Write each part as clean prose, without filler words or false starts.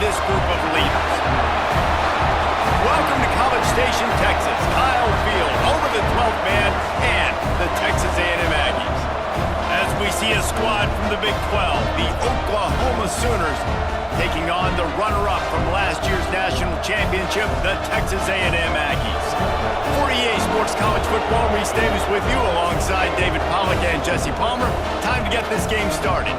this group of leaders. Welcome to College Station, Texas. Kyle Field over the 12th man and the Texas A&M Aggies. As we see a squad from the Big 12, the Oklahoma Sooners taking on the runner-up from last year's national championship, the Texas A&M Aggies. For EA Sports College Football, Reese Davis with you alongside David Pollack and Jesse Palmer. Time to get this game started.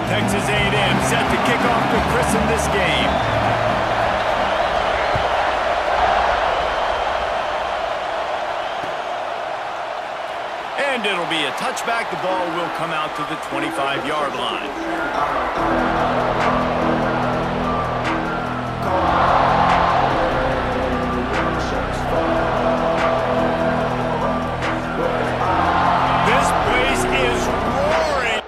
Texas A&M set to kick off to christen this game. And it'll be a touchback. The ball will come out to the 25-yard line. This place is roaring.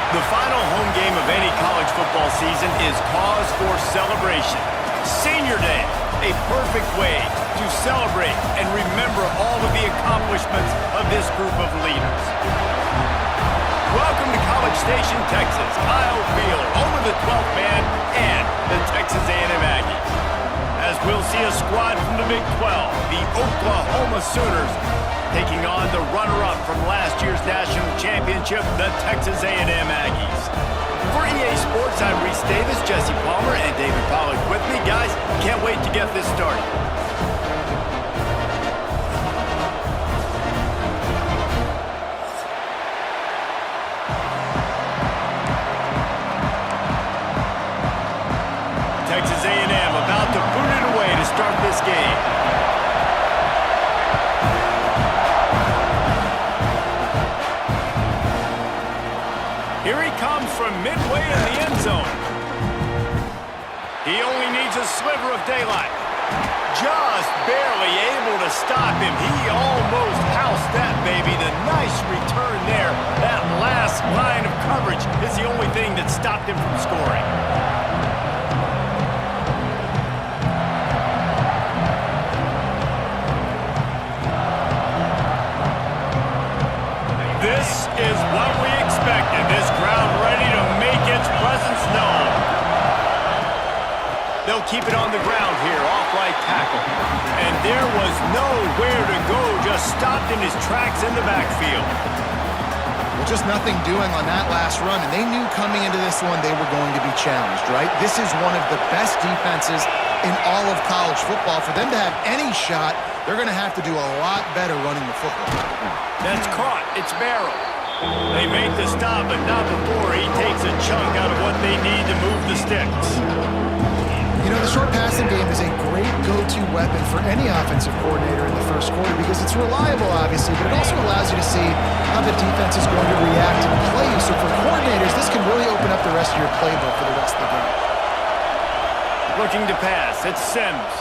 The final home game of any college football season is cause for celebration. Senior Day, a perfect way to celebrate and remember all of the accomplishments of this group of leaders. Welcome to College Station, Texas. Kyle Field over the 12th man and the Texas A&M Aggies. As we'll see a squad from the Big 12, the Oklahoma Sooners taking on the runner-up from last year's national championship, the Texas A&M Aggies. For EA Sports, I'm Reese Davis, Jesse Palmer, and David Pollack with me. Guys, can't wait to get this started. Texas A&M about to boot it away to start this game. Here he comes from midway in the end zone. He only needs a sliver of daylight. Just barely able to stop him. He almost housed that baby. The nice return there. That last line of coverage is the only thing that stopped him from scoring. This is what we expected. This crowd ready to make its presence known. They'll keep it on the ground here, off right tackle. And there was nowhere to go, just stopped in his tracks in the backfield. Well, just nothing doing on that last run, and they knew coming into this one they were going to be challenged, right? This is one of the best defenses in all of college football. For them to have any shot, they're going to have to do a lot better running the football. That's caught. It's Barrow. They made the stop, but not before he takes a chunk out of what they need to move the sticks. You know, the short passing game is a great go-to weapon for any offensive coordinator in the first quarter because it's reliable, obviously, but it also allows you to see how the defense is going to react and play you. So for coordinators, this can really open up the rest of your playbook for the rest of the game. Looking to pass. It's Sims.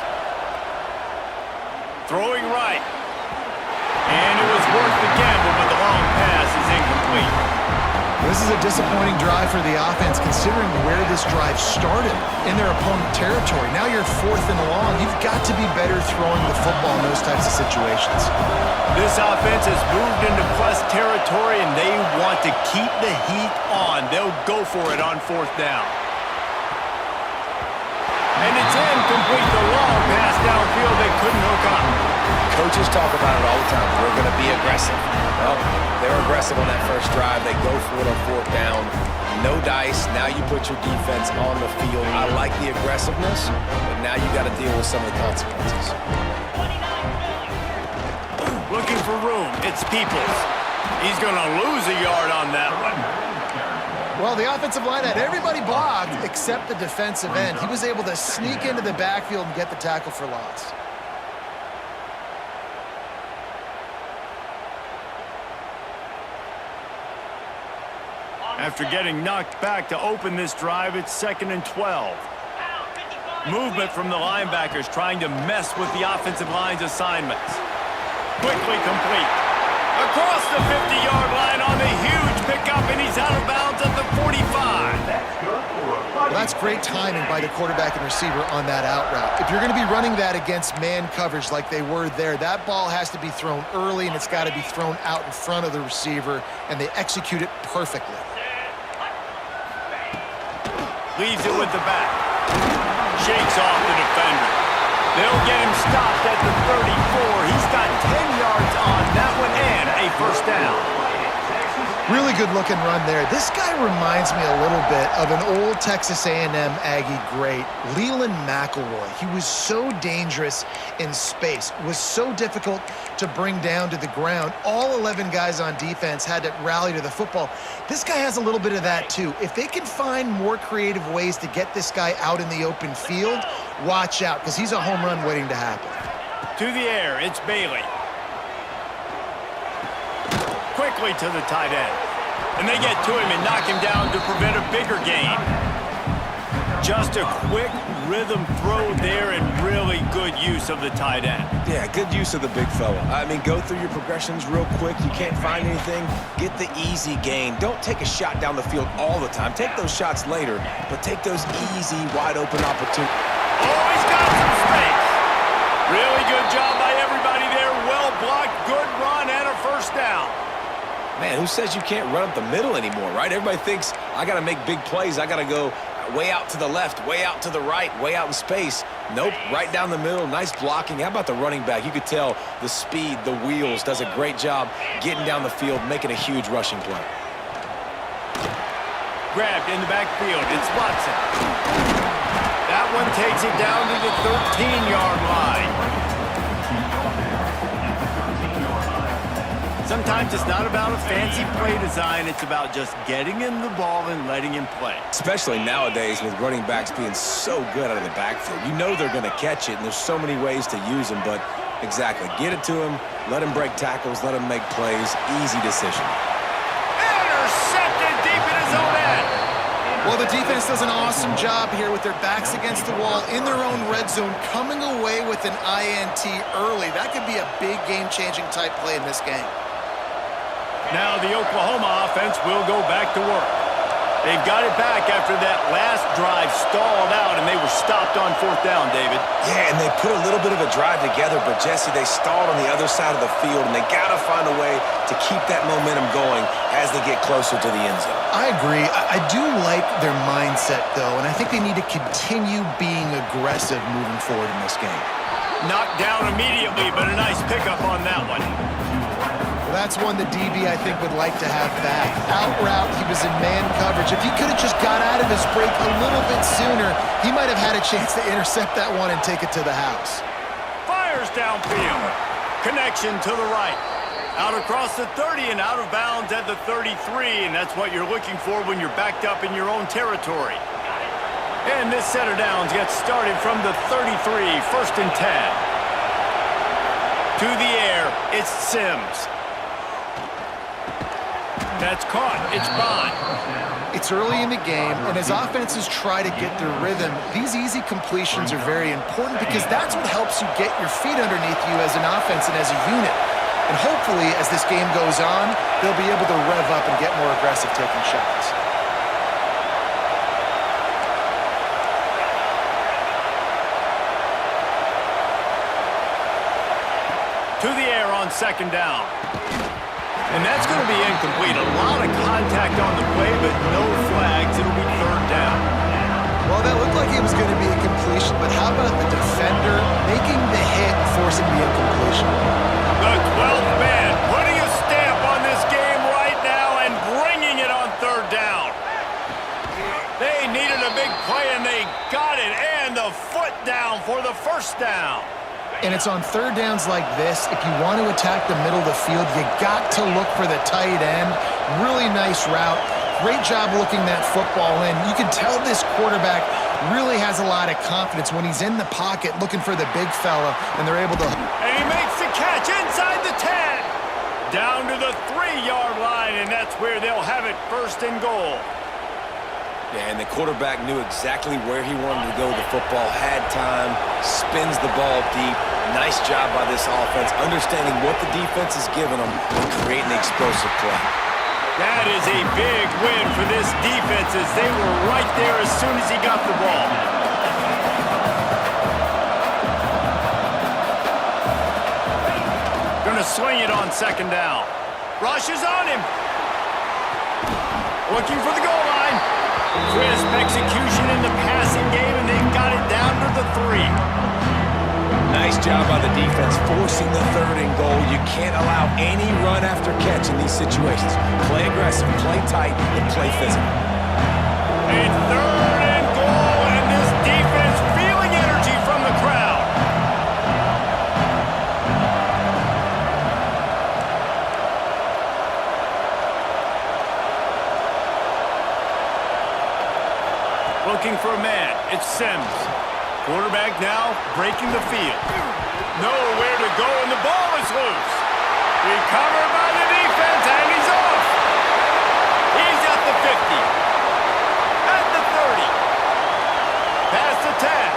Throwing right. And it was worth the gamble, but the long pass is incomplete. This is a disappointing drive for the offense considering where this drive started in their opponent territory. Now you're 4th and long. You've got to be better throwing the football in those types of situations. This offense has moved into plus territory, and they want to keep the heat on. They'll go for it on 4th down. And it's incomplete. The long pass downfield, they couldn't hook up. Coaches talk about it all the time. We're going to be aggressive. Well, they're aggressive on that first drive. They go for it on 4th down. No dice. Now you put your defense on the field. I like the aggressiveness, but now you got to deal with some of the consequences. Looking for room. It's Peoples. He's going to lose a yard on that one. Well, the offensive line had everybody blocked except the defensive end. He was able to sneak into the backfield and get the tackle for loss. After getting knocked back to open this drive, it's 2nd and 12. Movement from the linebackers trying to mess with the offensive line's assignments. Quickly complete. Across the 50-yard line on the huge pickup, and he's out of bounds at the 45. Well, that's great timing by the quarterback and receiver on that out route. If you're going to be running that against man coverage like they were there, that ball has to be thrown early, and it's got to be thrown out in front of the receiver, and they execute it perfectly. Leaves it with the back. Shakes off the defender. They'll get him stopped at the 34. He's got 10 yards on that one and a 1st down. Really good-looking run there. This guy reminds me a little bit of an old Texas A&M Aggie great, Leland McElroy. He was so dangerous in space, was so difficult to bring down to the ground. All 11 guys on defense had to rally to the football. This guy has a little bit of that, too. If they can find more creative ways to get this guy out in the open field, watch out, because he's a home run waiting to happen. To the air, it's Bailey. Quickly to the tight end. And they get to him and knock him down to prevent a bigger gain. Just a quick rhythm throw there and really good use of the tight end. Yeah, good use of the big fella. I mean, go through your progressions real quick. You can't find anything, get the easy gain. Don't take a shot down the field all the time. Take those shots later, but take those easy, wide-open opportunities. Oh, he's got some space. Really good job by everybody there. Well blocked, good run, and a 1st down. Man, who says you can't run up the middle anymore, right? Everybody thinks, I got to make big plays. I got to go way out to the left, way out to the right, way out in space. Nope, right down the middle, nice blocking. How about the running back? You could tell the speed, the wheels, does a great job getting down the field, making a huge rushing play. Grabbed in the backfield, it's Watson. That one takes it down to the 13-yard line. Sometimes it's not about a fancy play design. It's about just getting him the ball and letting him play. Especially nowadays with running backs being so good out of the backfield. You know they're going to catch it, and there's so many ways to use them. But exactly, get it to him, let him break tackles, let him make plays. Easy decision. Intercepted deep in his own end. Well, the defense does an awesome job here with their backs against the wall in their own red zone, coming away with an INT early. That could be a big game-changing type play in this game. Now the Oklahoma offense will go back to work. They've got it back after that last drive stalled out, and they were stopped on 4th down, David. Yeah, and they put a little bit of a drive together, but, Jesse, they stalled on the other side of the field, and they got to find a way to keep that momentum going as they get closer to the end zone. I agree. I do like their mindset, though, and I think they need to continue being aggressive moving forward in this game. Knocked down immediately, but a nice pickup on that one. Well, that's one the DB, I think, would like to have back. Out route, he was in man coverage. If he could have just got out of his break a little bit sooner, he might have had a chance to intercept that one and take it to the house. Fires downfield. Connection to the right. Out across the 30 and out of bounds at the 33, and that's what you're looking for when you're backed up in your own territory. And this set of downs gets started from the 33, 1st and 10. To the air, it's Sims. That's caught. It's Bond. It's early in the game, and as offenses try to get their rhythm, these easy completions are very important because that's what helps you get your feet underneath you as an offense and as a unit. And hopefully, as this game goes on, they'll be able to rev up and get more aggressive taking shots. To the air on second down. And that's going to be incomplete. A lot of contact on the play, but no flags. It'll be third down. Well, that looked like it was going to be a completion, but how about the defender making the hit, forcing the incompletion? The 12th man putting a stamp on this game right now and bringing it on third down. They needed a big play, and they got it. And the foot down for the first down. And it's on third downs like this, if you want to attack the middle of the field, you got to look for the tight end. Really nice route. Great job looking that football in. You can tell this quarterback really has a lot of confidence when he's in the pocket looking for the big fella, and they're able to... And he makes the catch inside the 10. Down to the 3-yard line, and that's where they'll have it first and goal. Yeah, and the quarterback knew exactly where he wanted to go with the football, had time, spins the ball deep. Nice job by this offense, understanding what the defense is giving them and creating the explosive play. That is a big win for this defense as they were right there as soon as he got the ball. Gonna swing it on second down. Rush is on him. Looking for the goal line. Crisp execution in the passing game, and they got it down to the 3. Nice job by the defense, forcing the third and goal. You can't allow any run after catch in these situations. Play aggressive, play tight, and play physical. A third and goal, and this defense feeling energy from the crowd. Looking for a man. It's Sims. Quarterback now breaking the field. Nowhere to go, and the ball is loose. Recovered by the defense, and he's off. He's at the 50. At the 30. Past the 10.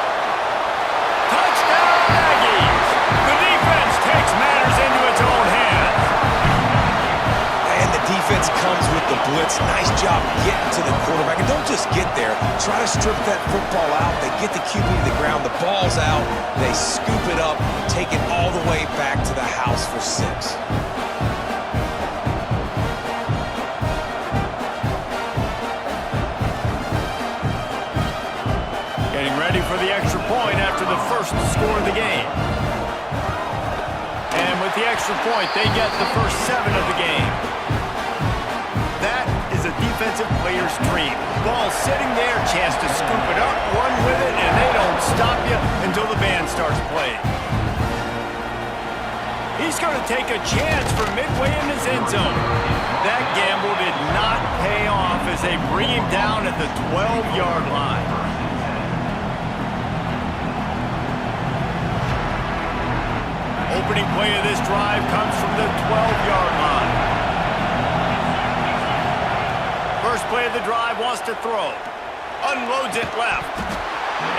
Touchdown, Aggies. The defense takes matters into its own hands. And the defense comes with the blitz. Nice job getting to the quarterback. And don't just get there. Try to strip that football out. They get the QB to the ground. The ball's out. They scoop it up, take it all the way back to the house for 6. Getting ready for the extra point after the first score of the game. And with the extra point, they get the first 7 of the game. That is a defensive player's dream. Ball sitting there, chance to scoop it up, run with it, and they don't stop you until the band starts playing. He's going to take a chance from midway in his end zone. That gamble did not pay off as they bring him down at the 12-yard line. Opening play of this drive comes from the 12-yard line. First play of the drive wants to throw. Unloads it left.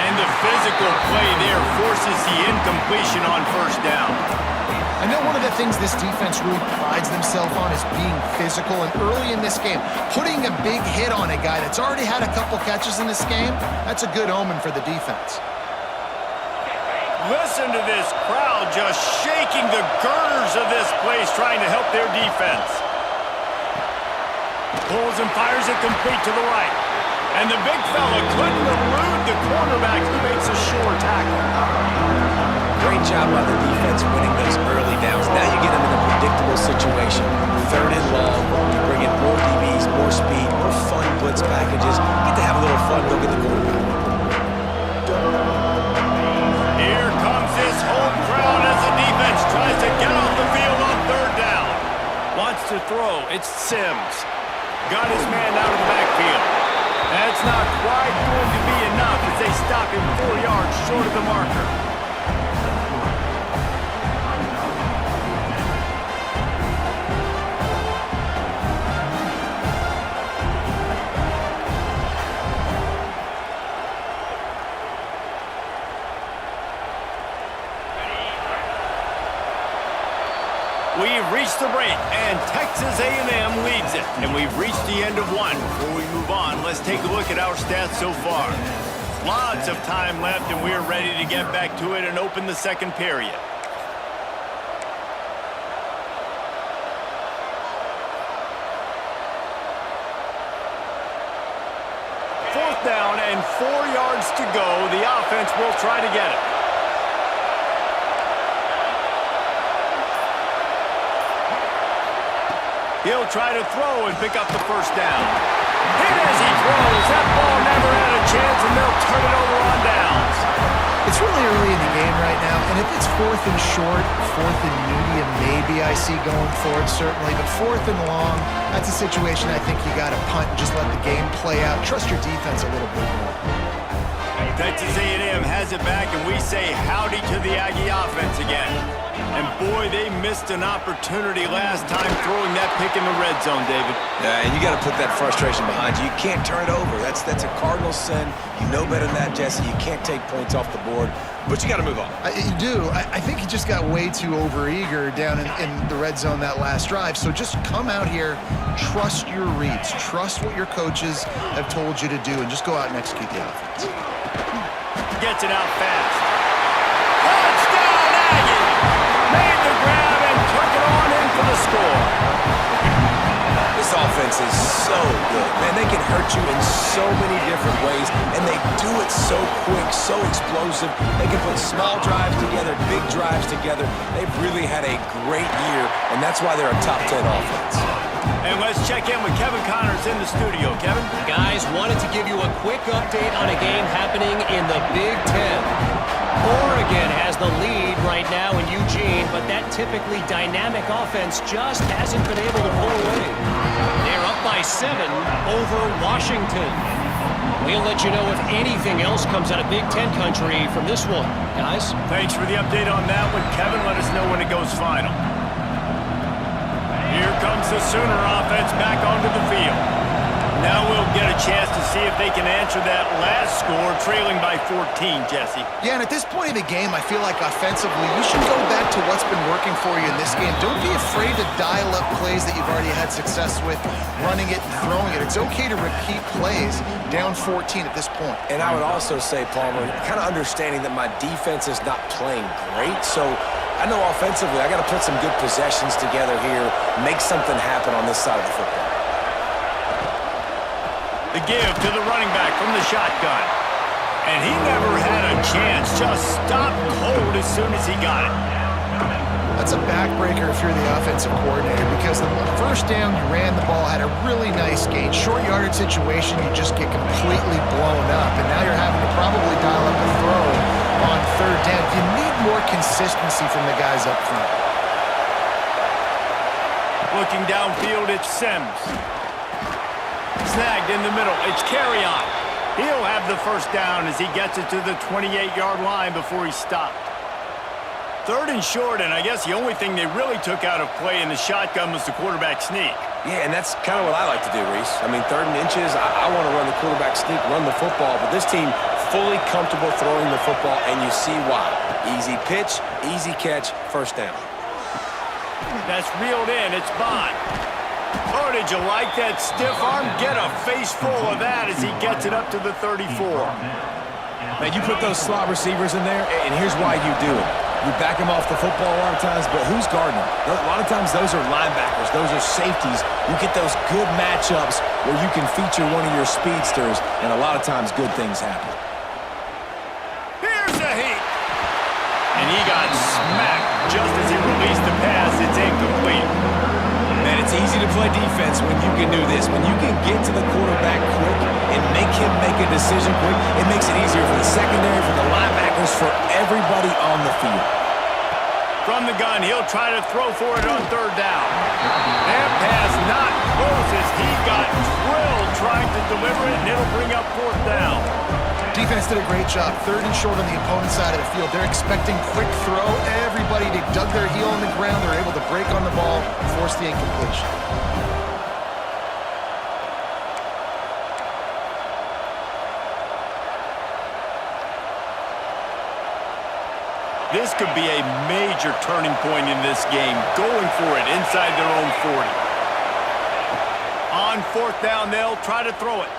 And the physical play there forces the incompletion on first down. I know one of the things this defense really prides themselves on is being physical, and early in this game, putting a big hit on a guy that's already had a couple catches in this game, that's a good omen for the defense. Listen to this crowd just shaking the girders of this place, trying to help their defense. Pulls and fires it complete to the right. And the big fella couldn't elude the cornerback who makes a sure tackle. Great job by the defense winning those early downs. Now you get them in a predictable situation. Third and long, you bring in more DBs, more speed, more fun blitz packages. Get to have a little fun, go get the quarterback. Here comes this home crowd as the defense tries to get off the field on third down. Wants to throw. It's Sims. Got his man out of the backfield. That's not quite going to be enough as they stop him 4 yards short of the marker. reached the break, and Texas A&M leads it. And we've reached the end of one. Before we move on, let's take a look at our stats so far. Lots of time left, and we're ready to get back to it and open the second period. Fourth down and 4 yards to go. The offense will try to get it. He'll try to throw and pick up the first down. Hit as he throws. That ball never had a chance, and they'll turn it over on downs. It's really early in the game right now, and if it's fourth and short, fourth and medium, maybe I see going for it, certainly. But fourth and long, that's a situation I think you got to punt and just let the game play out. Trust your defense a little bit more. Texas A&M has it back, and we say howdy to the Aggie offense again. And boy, they missed an opportunity last time throwing that pick in the red zone, David. Yeah, and you got to put that frustration behind you. You can't turn it over. That's a Cardinal sin. You know better than that, Jesse. You can't take points off the board, but you got to move on. You do. I think he just got way too overeager down in the red zone that last drive. So just come out here, trust your reads, trust what your coaches have told you to do, and just go out and execute the offense. Gets it out fast. Touchdown, Aggie! Made the grab and took it on in for the score. This offense is so good. Man, they can hurt you in so many different ways, and they do it so quick, so explosive. They can put small drives together, big drives together. They've really had a great year, and that's why they're a top 10 offense. And let's check in with Kevin Connors in the studio. Kevin? Guys, wanted to give you a quick update on a game happening in the Big Ten. Oregon has the lead right now in Eugene, but that typically dynamic offense just hasn't been able to pull away. They're up by 7 over Washington. We'll let you know if anything else comes out of Big Ten country from this one. Guys? Thanks for the update on that one, Kevin. Let us know when it goes final. Here comes the Sooner offense back onto the field. Now we'll get a chance to see if they can answer that last score, trailing by 14, Jesse. Yeah, and at this point in the game, I feel like offensively, you should go back to what's been working for you in this game. Don't be afraid to dial up plays that you've already had success with, running it and throwing it. It's okay to repeat plays down 14 at this point. And I would also say, Palmer, kind of understanding that my defense is not playing great, so I know offensively I got to put some good possessions together here, make something happen on this side of the football. The give to the running back from the shotgun. And he never had a chance, just stopped cold as soon as he got it. That's a backbreaker if you're the offensive coordinator, because the first down, you ran the ball, had a really nice gain. Short yardage situation, you just get completely blown up, and now you're having to probably dial up a throw on third down. You need more consistency from the guys up front. Looking downfield, it's Sims. Snagged in the middle. It's Carry-On. He'll have the first down as he gets it to the 28-yard line before he stopped. Third and short, and I guess the only thing they really took out of play in the shotgun was the quarterback sneak. Yeah, and that's kind of what I like to do, Reese. I mean, 3rd and inches, I want to run the quarterback sneak, run the football, but this team fully comfortable throwing the football, and you see why. Easy pitch, easy catch, first down. That's reeled in. It's Bond. Oh, did you like that stiff arm? Get a face full of that as he gets it up to the 34. Man, you put those slot receivers in there, and here's why you do it. You back them off the football a lot of times, but who's guarding them? A lot of times those are linebackers. Those are safeties. You get those good matchups where you can feature one of your speedsters, and a lot of times good things happen. Here's a heat. And he got smacked just as he released the pass. It's incomplete. Man, it's easy to play defense when you can do this. When you can get to the quarterback quick and make him make a decision quick, it makes it easier for the secondary, for the linebackers, for everybody on the field. From the gun, he'll try to throw for it on third down. That pass not close as he got drilled trying to deliver it, and it'll bring up fourth down. Defense did a great job. 3rd and short on the opponent's side of the field. They're expecting quick throw. Everybody, they dug their heel on the ground. They're able to break on the ball, force the incompletion. This could be a major turning point in this game, going for it inside their own 40. On fourth down, they'll try to throw it.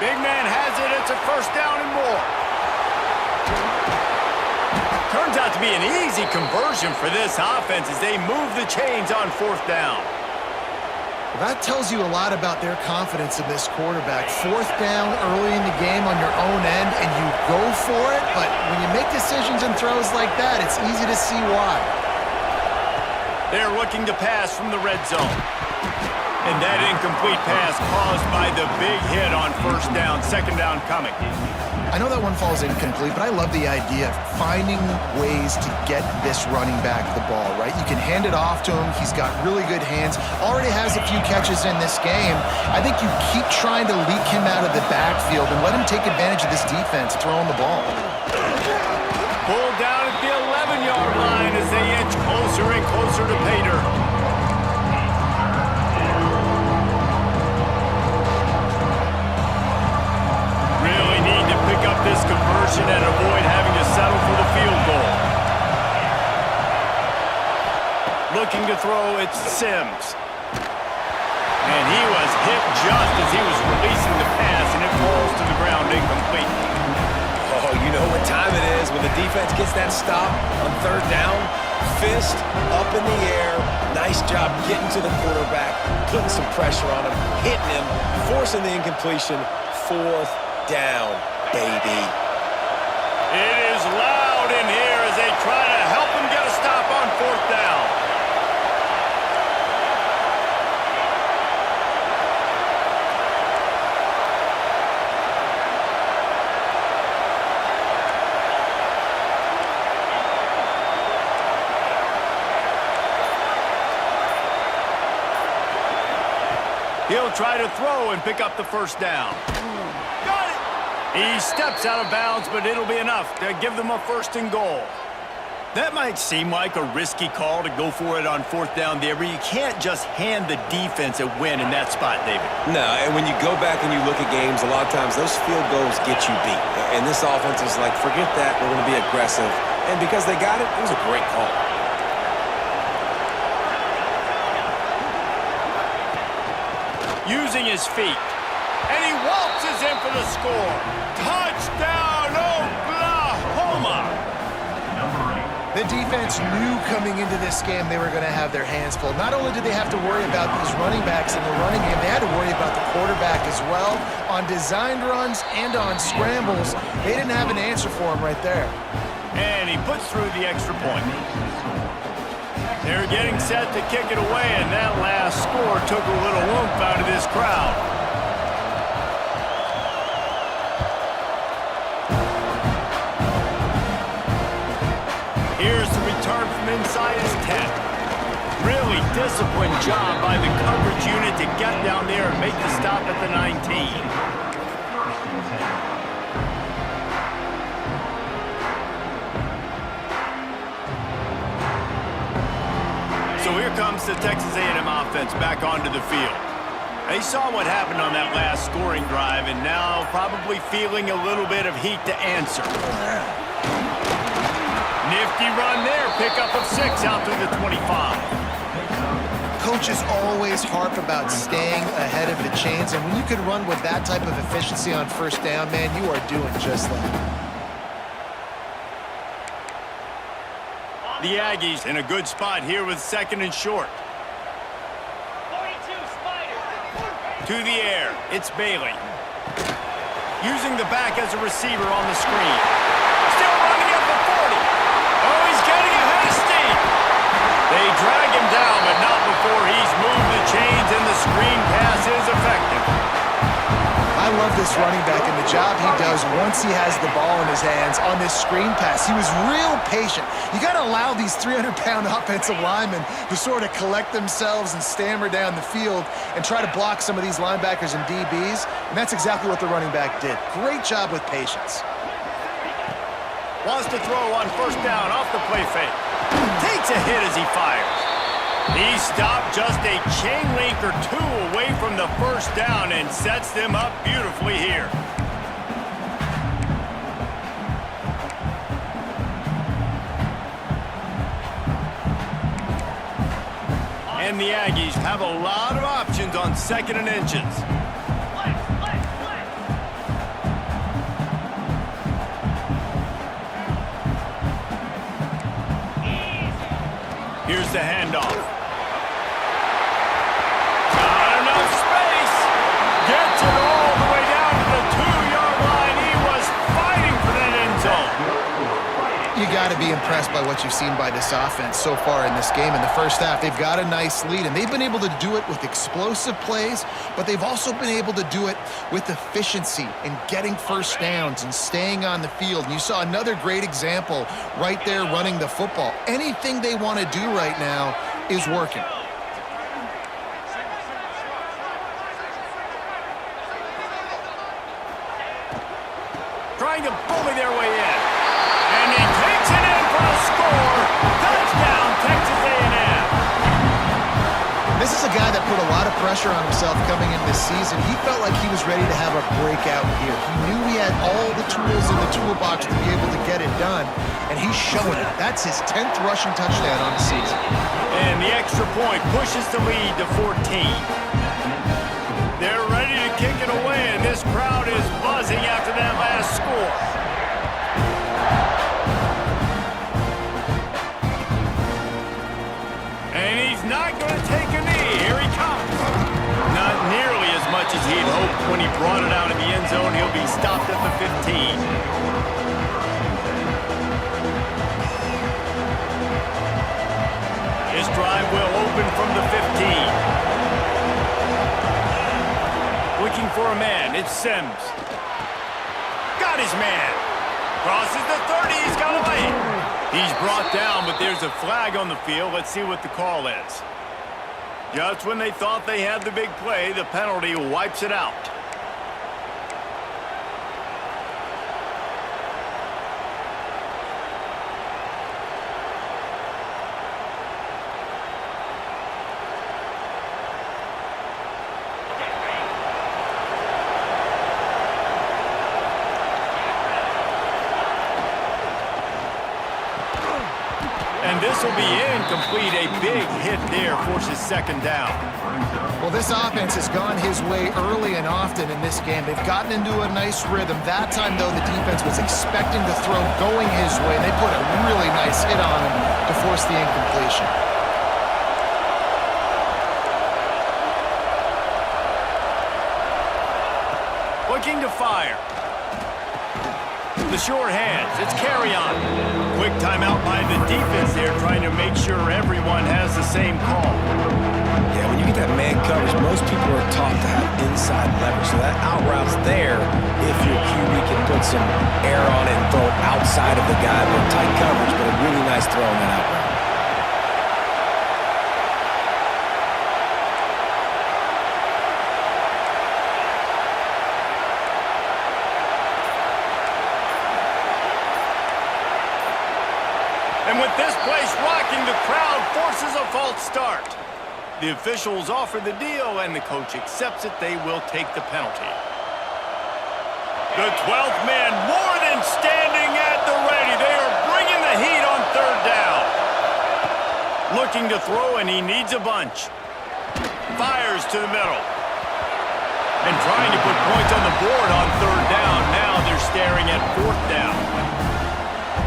Big man has it. It's a first down and more. Turns out to be an easy conversion for this offense as they move the chains on fourth down. Well, that tells you a lot about their confidence in this quarterback. Fourth down early in the game on your own end, and you go for it, but when you make decisions and throws like that, it's easy to see why. They're looking to pass from the red zone. And that incomplete pass caused by the big hit on first down, second down coming. I know that one falls incomplete, but I love the idea of finding ways to get this running back the ball, right? You can hand it off to him. He's got really good hands. Already has a few catches in this game. I think you keep trying to leak him out of the backfield and let him take advantage of this defense throwing the ball. Pulled down at the 11-yard line as they inch closer and closer to pay dirt. Up this conversion and avoid having to settle for the field goal. Looking to throw, it's Sims. And he was hit just as he was releasing the pass, and it falls to the ground incomplete. Oh, you know what time it is when the defense gets that stop on third down. Fist up in the air. Nice job getting to the quarterback, putting some pressure on him, hitting him, forcing the incompletion. Fourth down. Baby. It is loud in here as they try to help him get a stop on fourth down. He'll try to throw and pick up the first down. Got it! He steps out of bounds, but it'll be enough to give them a first and goal. That might seem like a risky call to go for it on fourth down there, but you can't just hand the defense a win in that spot, David. No, and when you go back and you look at games, a lot of times those field goals get you beat. And this offense is like, forget that, we're going to be aggressive. And because they got it, it was a great call. Using his feet. And he waltzes in for the score. Touchdown, Oklahoma! The defense knew coming into this game they were going to have their hands full. Not only did they have to worry about these running backs in the running game, they had to worry about the quarterback as well. On designed runs and on scrambles, they didn't have an answer for him right there. And he puts through the extra point. They're getting set to kick it away, and that last score took a little oomph out of this crowd. Here's the return from inside his 10. Really disciplined job by the coverage unit to get down there and make the stop at the 19. So here comes the Texas A&M offense back onto the field. They saw what happened on that last scoring drive and now probably feeling a little bit of heat to answer. Nifty run there, pickup of 6 out through the 25. Coaches always harp about staying ahead of the chains, and when you can run with that type of efficiency on first down, man, you are doing just that. The Aggies in a good spot here with second and short. 42 Spider. To the air, it's Bailey. Using the back as a receiver on the screen. Still running up the 40. Oh, he's getting ahead of steam. They drag him down, but not before he's moved the chains and the screen pass is effective. I love this running back and the job he does once he has the ball in his hands on this screen pass. He was real patient. You got to allow these 300-pound offensive linemen to sort of collect themselves and stammer down the field and try to block some of these linebackers and DBs, and that's exactly what the running back did. Great job with patience. Wants to throw on first down off the play fake. Takes a hit as he fires. He stopped just a chain link or two away from the first down and sets them up beautifully here. And the Aggies have a lot of options on 2nd and inches. Here's the handoff. Not enough space. Gets it all the way down to the 2-yard line. He was fighting for that end zone. You got to be impressed by what you've seen by this offense so far in this game. In the first half, they've got a nice lead, and they've been able to do it with explosive plays, but they've also been able to do it with efficiency and getting first downs and staying on the field. And you saw another great example right there running the football. Anything they want to do right now is working. Trying to bully their way in. And he takes it in for a score. Touchdown, Texas A&M. This is a guy that put a lot of pressure on himself coming into this season. He felt like he was ready to have a breakout year. He knew he had all the tools in the toolbox to be able to get it done, and he's showing it. That's his 10th rushing touchdown on the season. And the extra point pushes the lead to 14. They're ready to kick it away, and this crowd is buzzing after that last score. And he's not going to take a knee. Here he comes. Not nearly as much as he'd hoped when he brought it out in the end zone. He'll be stopped at the 15. His drive will open from the 15. Looking for a man, it's Sims. Got his man. Crosses the 30, he's got away. He's brought down, but there's a flag on the field. Let's see what the call is. Just when they thought they had the big play, the penalty wipes it out. And this will be incomplete. A big hit there forces 2nd down. Well, this offense has gone his way early and often in this game. They've gotten into a nice rhythm. That time, though, the defense was expecting the throw going his way, and they put a really nice hit on him to force the incompletion. Looking to fire. The short hands. It's carry on. Quick timeout by the defense there, trying to make sure everyone has the same call. Yeah, when you get that man coverage, most people are taught to have inside leverage. So that out route's there if your QB can put some air on it and throw it outside of the guy. But tight coverage, but a really nice throw on that out route. And with this place rocking, the crowd forces a false start. The officials offer the deal, and the coach accepts it. They will take the penalty. The 12th man more than standing at the ready. They are bringing the heat on 3rd down. Looking to throw, and he needs a bunch. Fires to the middle. And trying to put points on the board on 3rd down. Now they're staring at 4th down.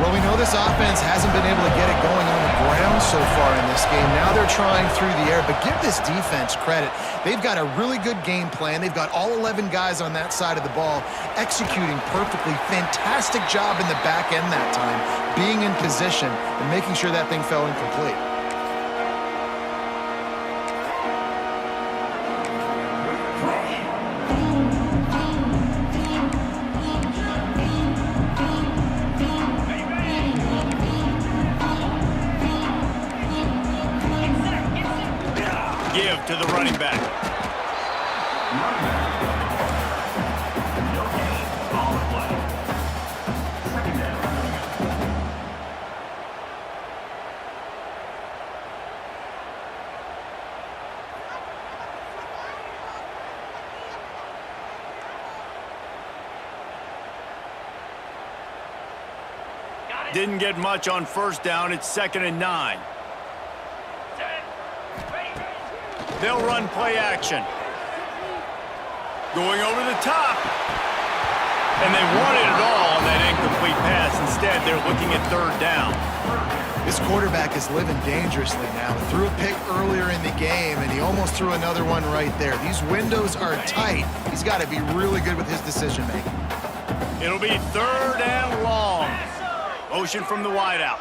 Well, we know this offense hasn't been able to get it going on the ground so far in this game. Now they're trying through the air, but give this defense credit. They've got a really good game plan. They've got all 11 guys on that side of the ball executing perfectly. Fantastic job in the back end that time, being in position and making sure that thing fell incomplete. Give to the running back. Didn't get much on 1st down. It's 2nd and 9. They'll run play action. Going over the top. And they wanted it all on that incomplete pass. Instead, they're looking at third down. This quarterback is living dangerously now. Threw a pick earlier in the game, and he almost threw another one right there. These windows are tight. He's got to be really good with his decision-making. It'll be third and long. Motion from the wideout.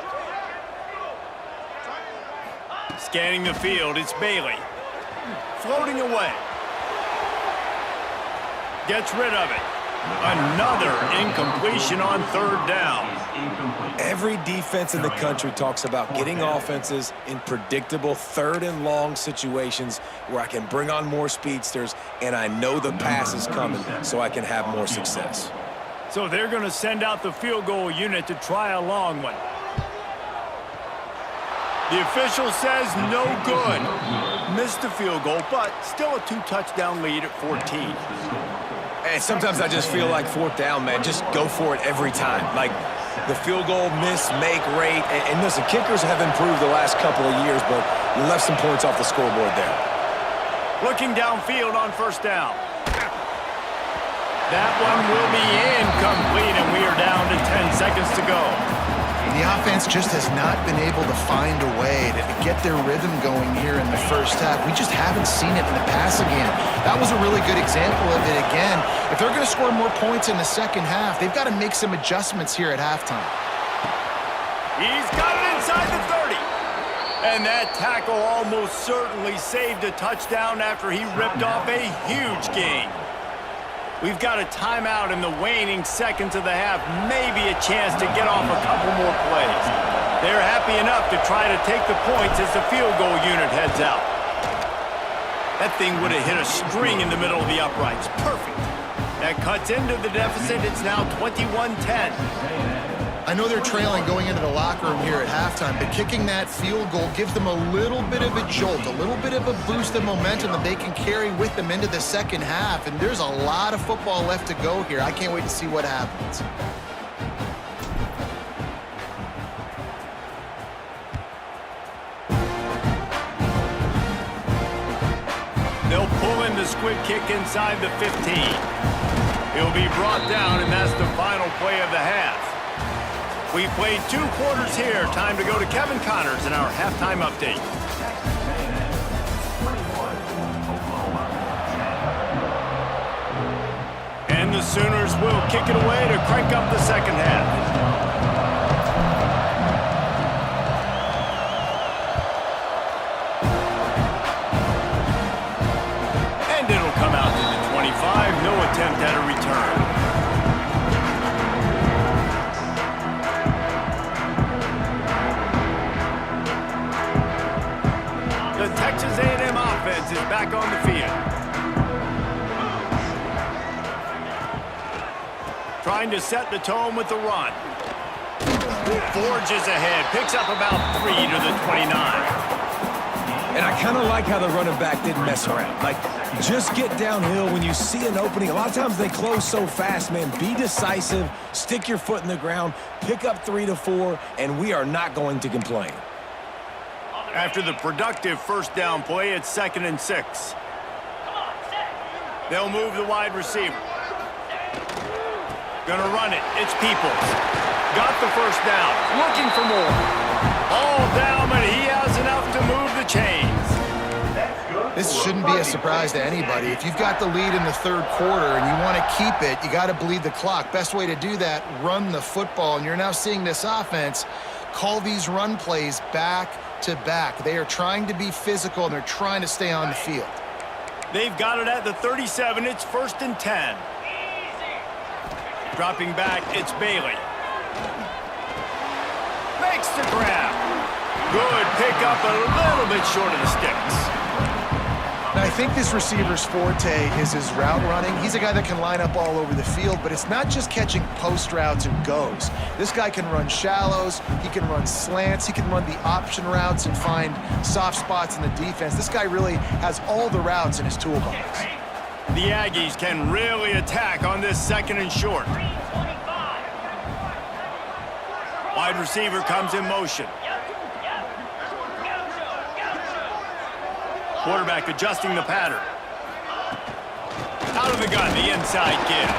Scanning the field, it's Bailey. Floating away. Gets rid of it. Another incompletion on third down. Every defense in the country talks about getting offenses in predictable third and long situations where I can bring on more speedsters and I know the pass is coming so I can have more success. So they're going to send out the field goal unit to try a long one. The official says no good. Missed the field goal, but still a 2-touchdown lead at 14. And sometimes I just feel like fourth down, man. Just go for it every time. Like the field goal miss, make rate. And listen, kickers have improved the last couple of years, but you left some points off the scoreboard there. Looking downfield on first down. That one will be incomplete, and we are down to 10 seconds to go. The offense just has not been able to find a way to get their rhythm going here in the first half. We just haven't seen it in the passing game. That was a really good example of it again. If they're going to score more points in the second half, they've got to make some adjustments here at halftime. He's got it inside the 30. And that tackle almost certainly saved a touchdown after he ripped off a huge gain. We've got a timeout in the waning seconds of the half, maybe a chance to get off a couple more plays. They're happy enough to try to take the points as the field goal unit heads out. That thing would have hit a string in the middle of the uprights. Perfect. That cuts into the deficit. It's now 21-10. I know they're trailing going into the locker room here at halftime, but kicking that field goal gives them a little bit of a jolt, a little bit of a boost of momentum that they can carry with them into the second half. And there's a lot of football left to go here. I can't wait to see what happens. They'll pull in the squib kick inside the 15. He'll be brought down, and that's the final play of the half. We've played 2 quarters here. Time to go to Kevin Connors in our halftime update. And the Sooners will kick it away to crank up the second half. And it'll come out to the 25. No attempt at a return. The Texas A&M offense is back on the field. Trying to set the tone with the run. Forges ahead, picks up about 3 to the 29. And I kind of like how the running back didn't mess around. Like, just get downhill when you see an opening. A lot of times they close so fast, man. Be decisive, stick your foot in the ground, pick up 3 to 4, and we are not going to complain. After the productive first down play, it's 2nd and 6. They'll move the wide receiver. Gonna run it. It's Peoples. Got the first down. Looking for more. All down, but he has enough to move the chains. This shouldn't be a surprise to anybody. If you've got the lead in the third quarter and you want to keep it, you got to bleed the clock. Best way to do that, run the football. And you're now seeing this offense call these run plays back to back. They are trying to be physical, and they're trying to stay on the field. They've got it at the 37. It's 1st and 10. Dropping back, it's Bailey. Makes the grab. Good pickup, a little bit short of the sticks. Now, I think this receiver's forte is his route running. He's a guy that can line up all over the field, but it's not just catching post routes and goes. This guy can run shallows, he can run slants, he can run the option routes and find soft spots in the defense. This guy really has all the routes in his toolbox. The Aggies can really attack on this 2nd and short. Wide receiver comes in motion. Quarterback adjusting the pattern. Out of the gun, the inside give.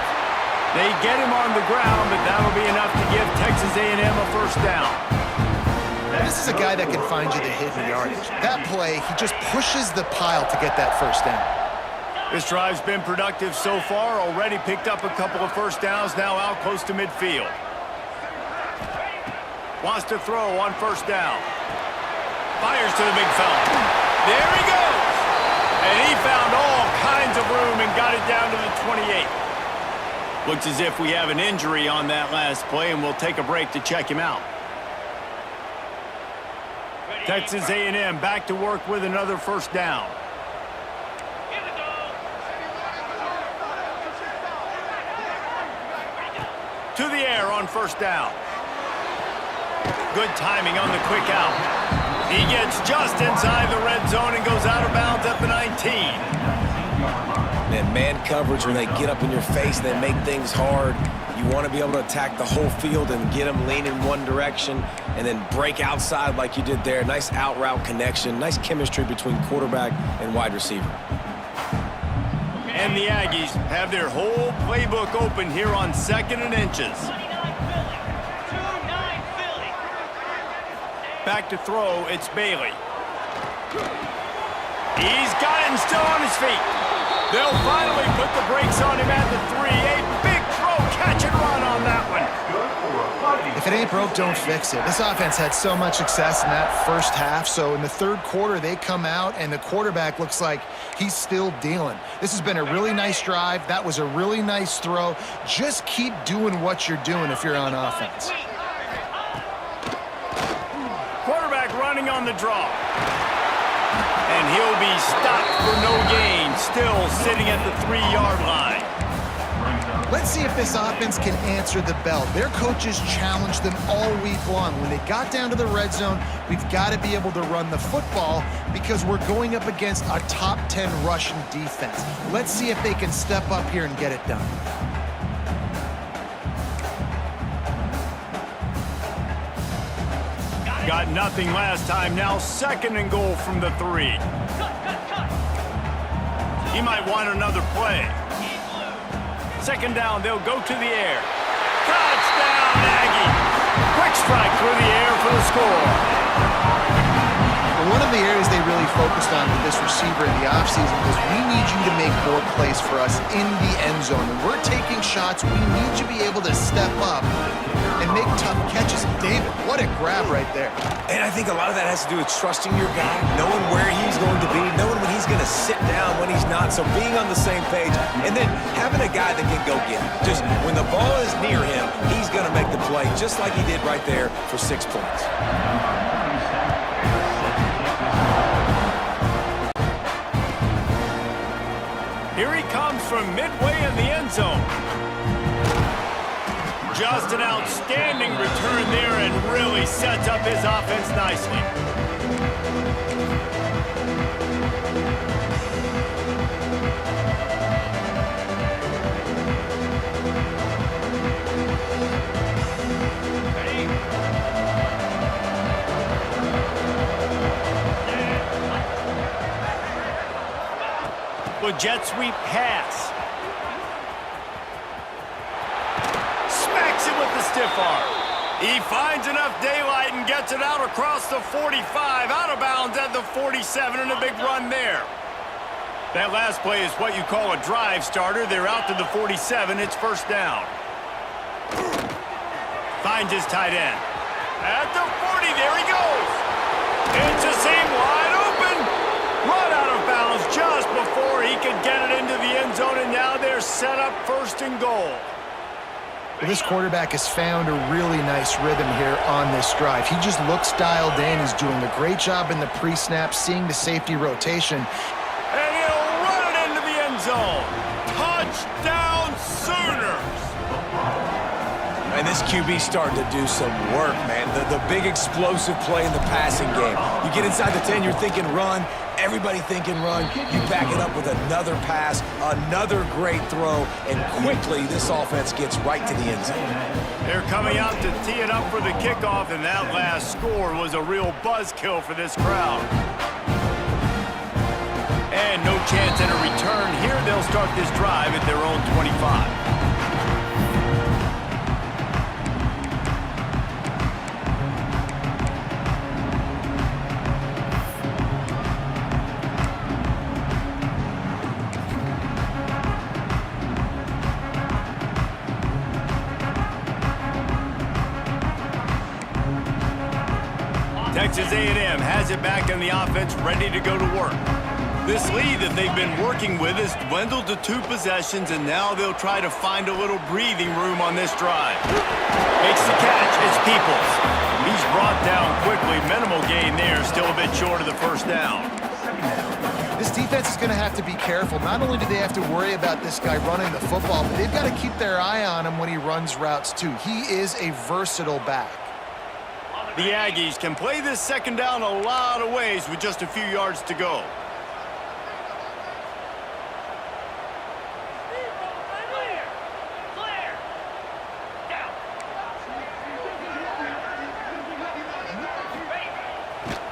They get him on the ground, but that'll be enough to give Texas A&M a first down. This is a guy that can find you the hidden yardage. That play, he just pushes the pile to get that first down. This drive's been productive so far. Already picked up a couple of first downs, now out close to midfield. Wants to throw on first down. Fires to the big fella. There he goes! And he found all kinds of room and got it down to the 28. Looks as if we have an injury on that last play, and we'll take a break to check him out. Texas A&M back to work with another first down. To the air on first down. Good timing on the quick out. He gets just inside the red zone and goes out of bounds at the 19. And man coverage, when they get up in your face, they make things hard. You want to be able to attack the whole field and get them leaning one direction and then break outside like you did there. Nice out route connection, nice chemistry between quarterback and wide receiver. And the Aggies have their whole playbook open here on 2nd and inches. Back to throw, it's Bailey. He's got it and still on his feet. They'll finally put the brakes on him at the 3. A big throw, catch and run on that one. If it ain't broke, don't fix it. This offense had so much success in that first half, so in the third quarter, they come out, and the quarterback looks like he's still dealing. This has been a really nice drive. That was a really nice throw. Just keep doing what you're doing if you're on offense. Quarterback running on the draw. And he'll be stopped for no gain, still sitting at the 3-yard line. Let's see if this offense can answer the bell. Their coaches challenged them all week long. When they got down to the red zone, we've got to be able to run the football because we're going up against a top 10 rushing defense. Let's see if they can step up here and get it done. Got nothing last time, now 2nd and goal from the 3. He might want another play. 2nd down, they'll go to the air. Touchdown, Aggie! Quick strike through the air for the score. Well, one of the areas they really focused on with this receiver in the offseason was we need you to make more plays for us in the end zone. When we're taking shots, we need you to be able to step up and make tough catches. David, what a grab right there. And I think a lot of that has to do with trusting your guy, knowing where he's going to be, knowing when he's going to sit down, when he's not. So being on the same page, and then having a guy that can go get it. Just when the ball is near him, he's going to make the play, just like he did right there for 6 points. Here he comes from midway in the end zone. Just an outstanding return there and really sets up his offense nicely. With jet sweep pass. Smacks it with the stiff arm. He finds enough daylight and gets it out across the 45, out of bounds at the 47, and a big run there. That last play is what you call a drive starter. They're out to the 47. It's first down. Finds his tight end. At the 40, there he goes. It's a seam wide open. Run out of bounds just before he could get it into the end zone, and now they're set up 1st and goal. This quarterback has found a really nice rhythm here on this drive. He just looks dialed in. He's doing a great job in the pre-snap, seeing the safety rotation. And he'll run it into the end zone. Touchdown, Sooners! And this QB's starting to do some work, man. The big explosive play in the passing game. You get inside the 10, you're thinking run. Everybody thinking run. You back it up with another pass, another great throw, and quickly this offense gets right to the end zone. They're coming out to tee it up for the kickoff, and that last score was a real buzzkill for this crowd. And no chance at a return here. They'll start this drive at their own 25. Texas A&M has it back in the offense, ready to go to work. This lead that they've been working with has dwindled to 2 possessions, and now they'll try to find a little breathing room on this drive. Makes the catch. It's Peoples. He's brought down quickly. Minimal gain there, still a bit short of the first down. This defense is going to have to be careful. Not only do they have to worry about this guy running the football, but they've got to keep their eye on him when he runs routes too. He is a versatile back. The Aggies can play this second down a lot of ways with just a few yards to go.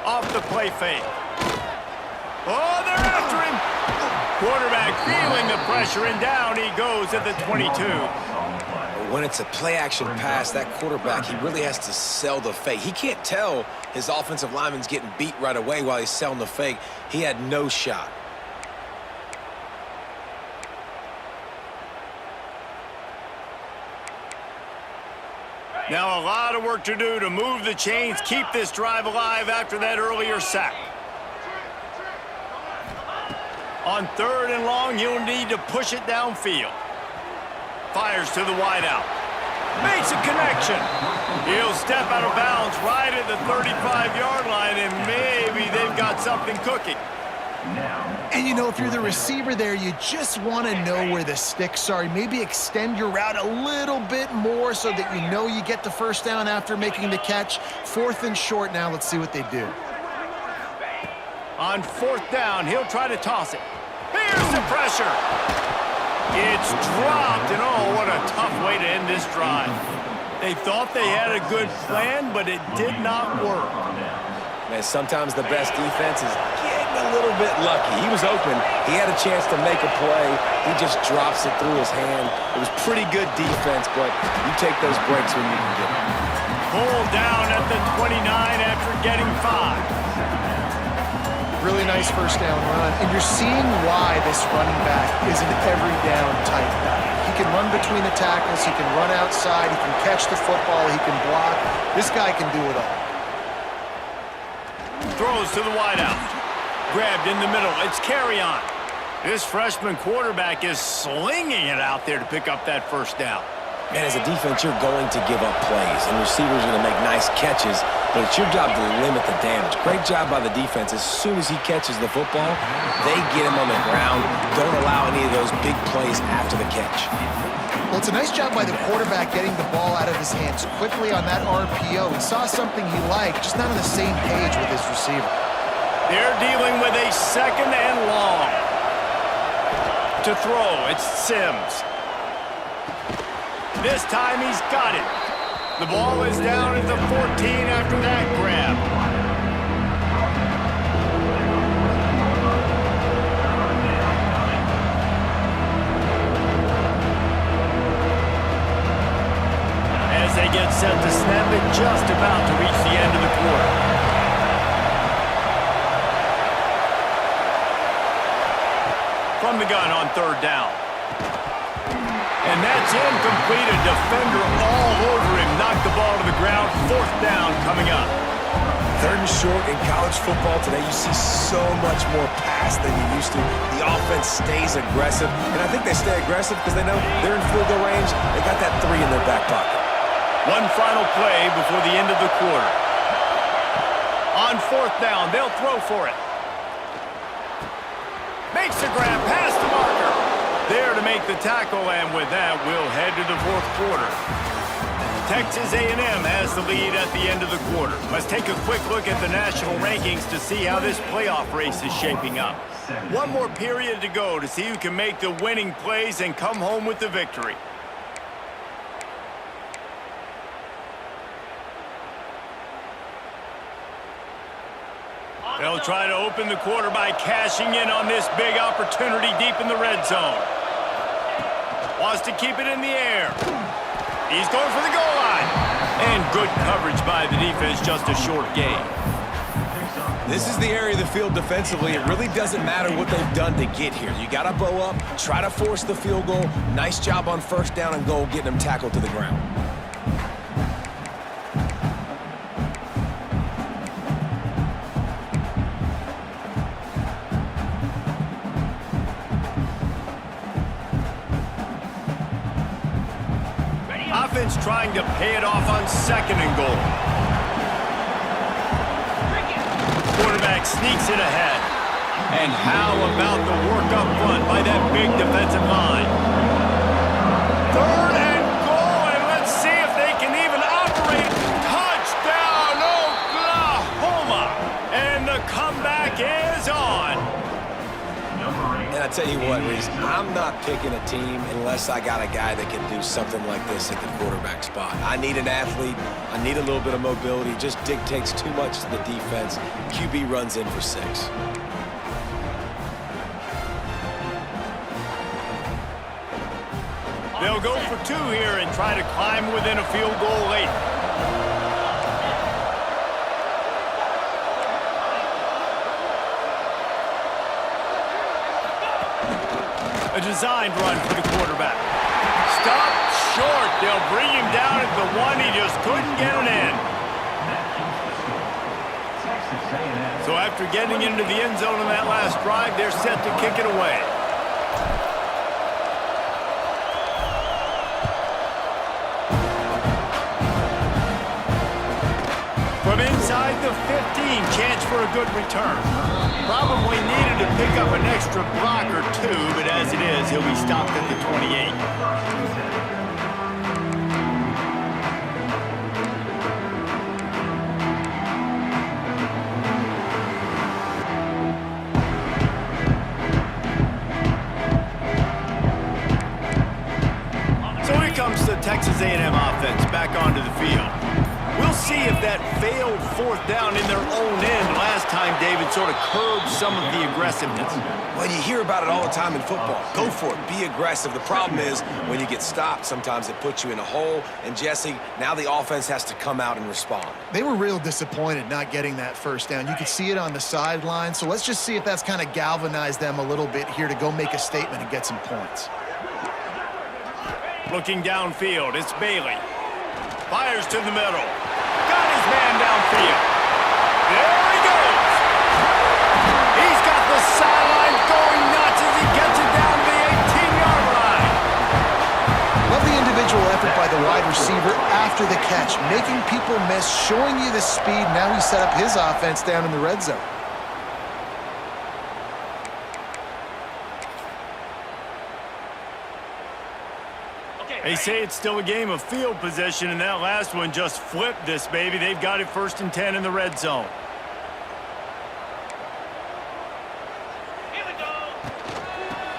Off the play fake. Oh, they're after him. Quarterback feeling the pressure, and down he goes at the 22. When it's a play-action pass, that quarterback, he really has to sell the fake. He can't tell his offensive lineman's getting beat right away while he's selling the fake. He had no shot. Now a lot of work to do to move the chains, keep this drive alive after that earlier sack. On 3rd and long, he'll need to push it downfield. Fires to the wideout. Makes a connection. He'll step out of bounds right at the 35-yard line, and maybe they've got something cooking. And you know, if you're the receiver there, you just want to know where the sticks are. Maybe extend your route a little bit more so that you know you get the first down after making the catch. 4th and short now. Let's see what they do. On 4th down, he'll try to toss it. Here's the pressure. It's dropped, and oh, what a tough way to end this drive. They thought they had a good plan, but it did not work. Man, sometimes the best defense is getting a little bit lucky. He was open. He had a chance to make a play. He just drops it through his hand. It was pretty good defense, but you take those breaks when you can get them. Pulled down at the 29 after getting 5. Really nice first down run, and you're seeing why this running back is an every down type back. He can run between the tackles, he can run outside, he can catch the football, he can block. This guy can do it all. Throws to the wideout. Grabbed in the middle. It's carry on. This freshman quarterback is slinging it out there to pick up that first down. Man, as a defense, you're going to give up plays, and receivers are going to make nice catches, but it's your job to limit the damage. Great job by the defense. As soon as he catches the football, they get him on the ground. Don't allow any of those big plays after the catch. Well, it's a nice job by the quarterback getting the ball out of his hands quickly on that RPO. He saw something he liked, just not on the same page with his receiver. They're dealing with a 2nd and long. To throw, it's Sims. This time he's got it. The ball is down at the 14 after that grab. As they get set to snap it, just about to reach the end of the quarter. From the gun on 3rd down. And that's incomplete. A defender all over him. Knocked the ball to the ground. 4th down coming up. 3rd and short in college football today, you see so much more pass than you used to. The offense stays aggressive, and I think they stay aggressive because they know they're in field goal range. They got that 3 in their back pocket. One final play before the end of the quarter. On 4th down, they'll throw for it. Makes the grab past the marker. There to make the tackle, and with that, we'll head to the 4th quarter. Texas A&M has the lead at the end of the quarter. Let's take a quick look at the national rankings to see how this playoff race is shaping up. One more period to go to see who can make the winning plays and come home with the victory. They'll try to open the quarter by cashing in on this big opportunity deep in the red zone. Wants to keep it in the air. He's going for the goal line. And good coverage by the defense, just a short gain. This is the area of the field defensively. It really doesn't matter what they've done to get here. You got to bow up, try to force the field goal. Nice job on first down and goal, getting them tackled to the ground. Offense trying to pay it off on second and goal. Quarterback sneaks it ahead. And how about the work up front by that big defensive line? Third and goal, and let's see if they can even operate. Touchdown, Oklahoma! And the comeback is on. And I tell you what, Reese, I'm not picking a team unless I got a guy that can do something like this at the quarterback spot. I need an athlete. I need a little bit of mobility. It just dictates too much to the defense. QB runs in for 6. They'll go for 2 here and try to climb within a field goal late. A designed run for the quarterback. Stopped short. They'll bring him down at the 1. He just couldn't get it in. So after getting into the end zone in that last drive, they're set to kick it away. From inside the 15, chance for a good return. Probably needed to pick up an extra block or 2, but as it is, he'll be stopped at the 28. So here comes the Texas A&M offense back onto the field. We'll see if that failed fourth down in their own end last time, David, sort of curbed some of the aggressiveness. Well, you hear about it all the time in football. Go for it. Be aggressive. The problem is when you get stopped, sometimes it puts you in a hole. And, Jesse, now the offense has to come out and respond. They were real disappointed not getting that first down. You could see it on the sideline. So let's just see if that's kind of galvanized them a little bit here to go make a statement and get some points. Looking downfield, it's Bailey. Fires to the middle. Got his man downfield. There he goes. He's got the sideline going nuts as he gets it down to the 18-yard line. Love the individual effort by the wide receiver after the catch, making people miss, showing you the speed. Now he set up his offense down in the red zone. They say it's still a game of field position, and that last one just flipped this baby. They've got it 1st and 10 in the red zone.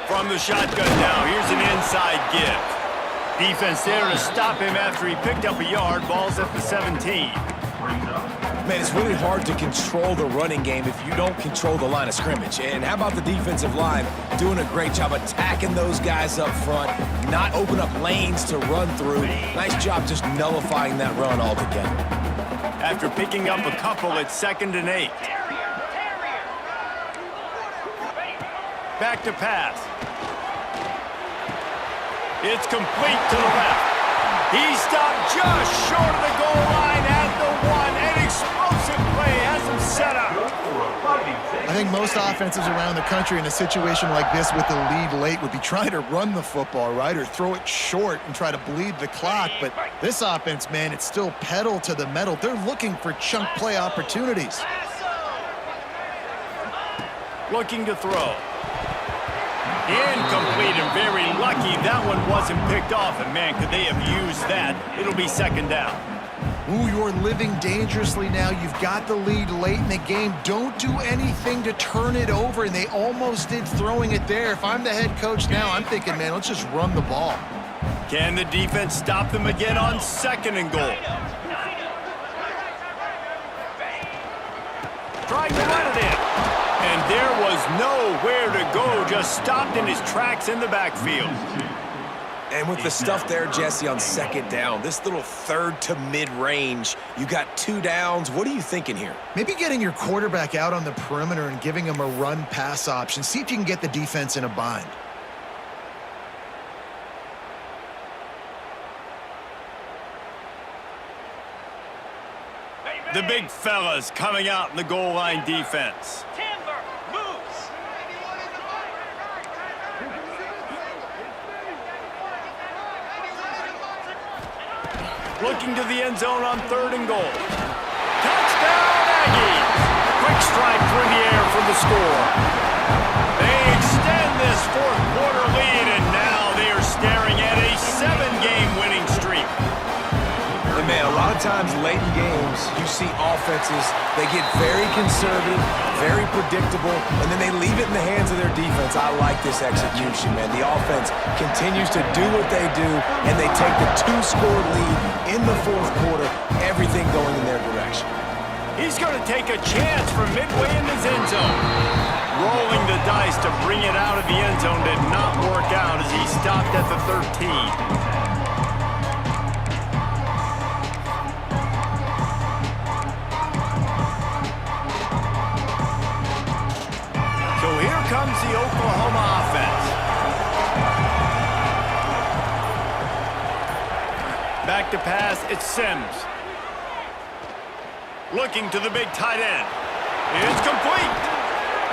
From the shotgun now, here's an inside give. Defense there to stop him after he picked up a yard. Ball's at the 17. Man, it's really hard to control the running game if you don't control the line of scrimmage. And how about the defensive line doing a great job attacking those guys up front, not open up lanes to run through. Nice job just nullifying that run altogether. After picking up a couple, it's 2nd and 8. Back to pass. It's complete to the left. He stopped just short of the goal line at the 1. An explosive play has him set up. I think most offenses around the country in a situation like this with the lead late would be trying to run the football, right, or throw it short and try to bleed the clock. But this offense, man, it's still pedal to the metal. They're looking for chunk play opportunities. Looking to throw. Incomplete, and very lucky that one wasn't picked off. And, man, could they have used that? It'll be 2nd down. Ooh, you're living dangerously now. You've got the lead late in the game. Don't do anything to turn it over, and they almost did throwing it there. If I'm the head coach now, I'm thinking, man, let's just run the ball. Can the defense stop them again on 2nd and goal? trying to run it in. And there was nowhere to go, just stopped in his tracks in the backfield. And with the stuff there, Jesse, on second down, this little third to mid-range, you got 2 downs. What are you thinking here? Maybe getting your quarterback out on the perimeter and giving him a run-pass option. See if you can get the defense in a bind. The big fellas coming out in the goal line defense. Looking to the end zone on 3rd and goal. Touchdown, Aggies! Quick strike through the air for the score. They extend this 4th quarter lead, and now they are staring at a 7-game winning streak. And man, a lot of times late in games, you see offenses, they get very conservative, very predictable, and then they leave it in the hands of their defense. I like this execution, man. The offense continues to do what they do, and they take the 2-score lead in the 4th quarter, everything going in their direction. He's going to take a chance from midway in his end zone. Rolling the dice to bring it out of the end zone did not work out as he stopped at the 13. Comes the Oklahoma offense. Back to pass, it's Sims. Looking to the big tight end. It's complete.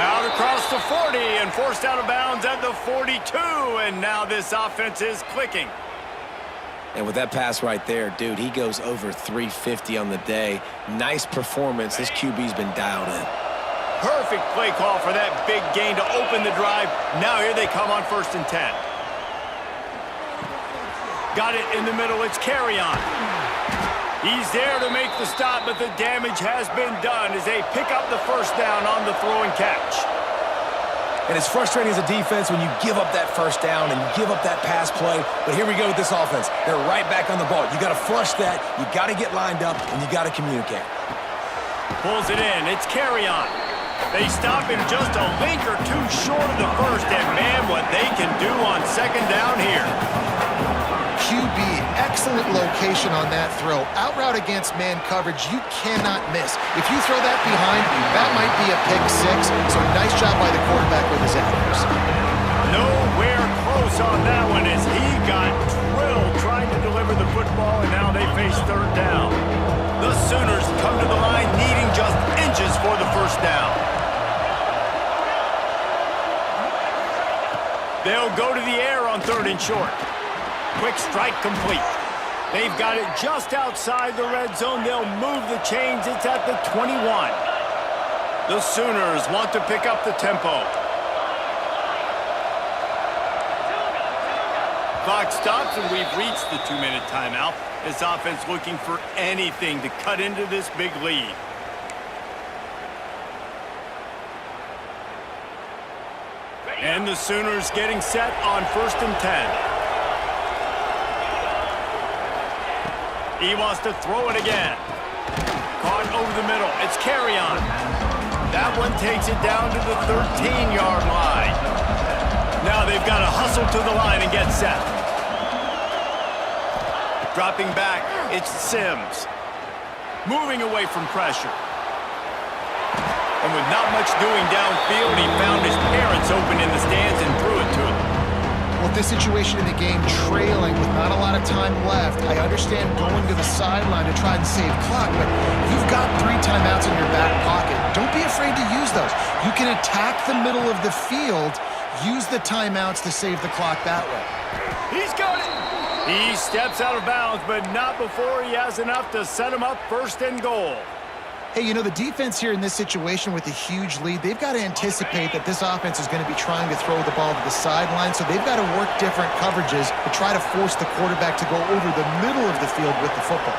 Out across the 40 and forced out of bounds at the 42. And now this offense is clicking. And with that pass right there, dude, he goes over 350 on the day. Nice performance. This QB's been dialed in. Perfect play call for that big gain to open the drive. Now here they come on 1st and 10. Got it in the middle. It's carry on. He's there to make the stop, but the damage has been done as they pick up the 1st down on the throw and catch. And it's frustrating as a defense when you give up that 1st down and you give up that pass play. But here we go with this offense. They're right back on the ball. You got to flush that. You got to get lined up, and you got to communicate. Pulls it in. It's carry on. They stop him just a link or 2 short of the 1st, and man, what they can do on 2nd down here. QB, excellent location on that throw. Out route against man coverage, you cannot miss. If you throw that behind, that might be a pick 6, so nice job by the quarterback with his accuracy. Nowhere close on that one as he got drilled trying to deliver the football, and now they face 3rd down. The Sooners come to the line needing just inches for the 1st down. They'll go to the air on 3rd and short. Quick strike complete. They've got it just outside the red zone. They'll move the chains. It's at the 21. The Sooners want to pick up the tempo. Clock stops, and we've reached the 2-minute timeout. This offense looking for anything to cut into this big lead. And the Sooners getting set on 1st and 10. He wants to throw it again. Caught over the middle. It's carry on. That one takes it down to the 13-yard line. Now they've got to hustle to the line and get set. Dropping back, it's Sims. Moving away from pressure. And with not much doing downfield, he found his parents open in the stands and threw it to him. Well, this situation in the game, trailing with not a lot of time left, I understand going to the sideline to try and save clock, but you've got 3 timeouts in your back pocket. Don't be afraid to use those. You can attack the middle of the field, use the timeouts to save the clock that way. He's got it. He steps out of bounds, but not before he has enough to set him up 1st and goal. Hey, you know, the defense here in this situation with a huge lead, they've got to anticipate that this offense is going to be trying to throw the ball to the sideline, so they've got to work different coverages to try to force the quarterback to go over the middle of the field with the football.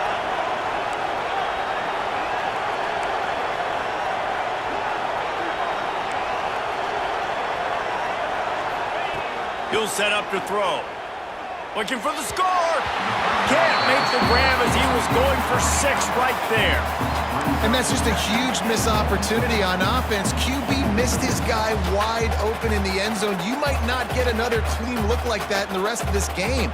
He'll set up to throw. Looking for the score. Can't make the grab as he was going for 6 right there. And that's just a huge missed opportunity on offense. QB missed his guy wide open in the end zone. You might not get another clean look like that in the rest of this game.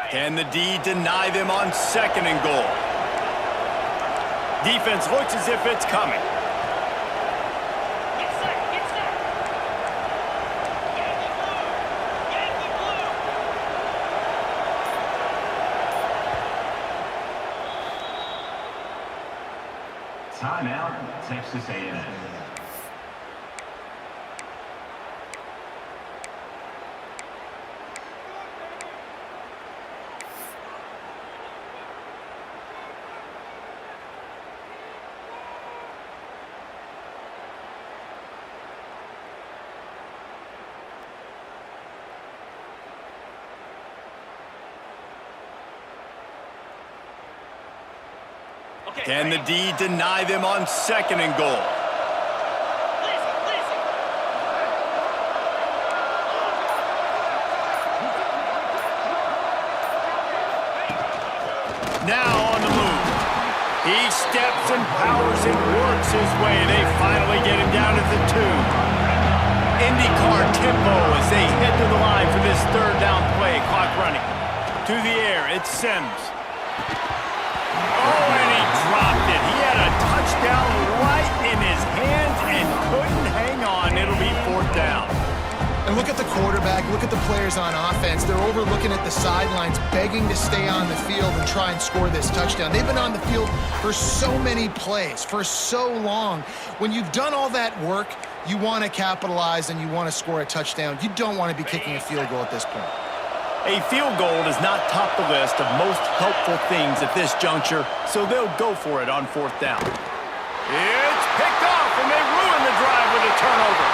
Can the D deny them on 2nd and goal? Defense looks as if it's coming. Timeout, Texas A&M. Can the D deny them on 2nd and goal? Now on the move. He steps and powers and works his way. They finally get him down at the 2. IndyCar tempo as they head to the line for this 3rd down play. Clock running. To the air, it's Sims. Oh, and he dropped it. He had a touchdown right in his hands and couldn't hang on. It'll be 4th down. And look at the quarterback, look at the players on offense. They're overlooking at the sidelines, begging to stay on the field and try and score this touchdown. They've been on the field for so many plays, for so long. When you've done all that work, you want to capitalize and you want to score a touchdown. You don't want to be kicking a field goal at this point. A field goal does not top the list of most helpful things at this juncture, so they'll go for it on 4th down. It's picked off, and they ruin the drive with a turnover.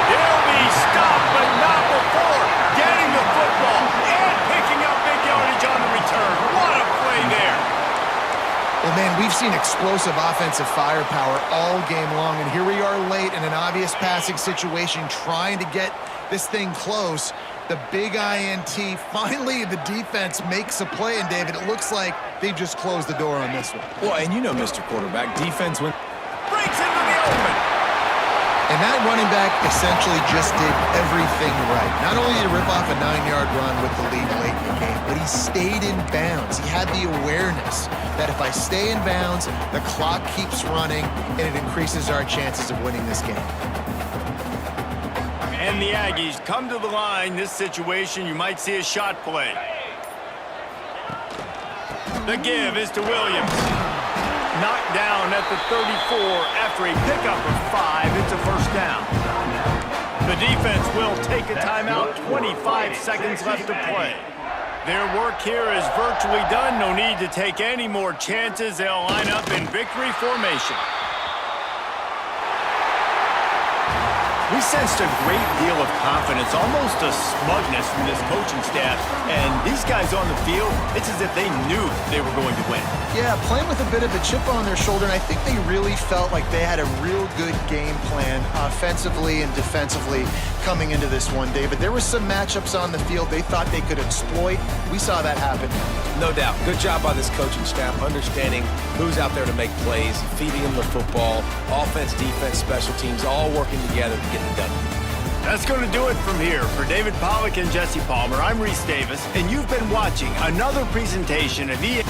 They'll be stopped, but not before getting the football and picking up big yardage on the return. What a play there. Well, man, we've seen explosive offensive firepower all game long, and here we are late in an obvious passing situation trying to get this thing close. The big INT, finally the defense makes a play, and David, it looks like they've just closed the door on this one. Well, and you know, Mr. Quarterback, defense went... Breaks into the open. And that running back essentially just did everything right. Not only did he rip off a 9-yard run with the lead late in the game, but he stayed in bounds. He had the awareness that if I stay in bounds, the clock keeps running, and it increases our chances of winning this game. And the Aggies come to the line. This situation, you might see a shot play. The give is to Williams. Knocked down at the 34 after a pickup of 5. It's a 1st down. The defense will take a timeout. 25 seconds left to play. Their work here is virtually done. No need to take any more chances. They'll line up in victory formation. We sensed a great deal of confidence, almost a smugness from this coaching staff. And these guys on the field, it's as if they knew they were going to win. Yeah, playing with a bit of a chip on their shoulder, and I think they really felt like they had a real good game plan offensively and defensively coming into this one, David. There were some matchups on the field they thought they could exploit. We saw that happen. No doubt. Good job by this coaching staff, understanding who's out there to make plays, feeding them the football, offense, defense, special teams, all working together to get it done. That's going to do it from here. For David Pollack and Jesse Palmer, I'm Reese Davis, and you've been watching another presentation of EA.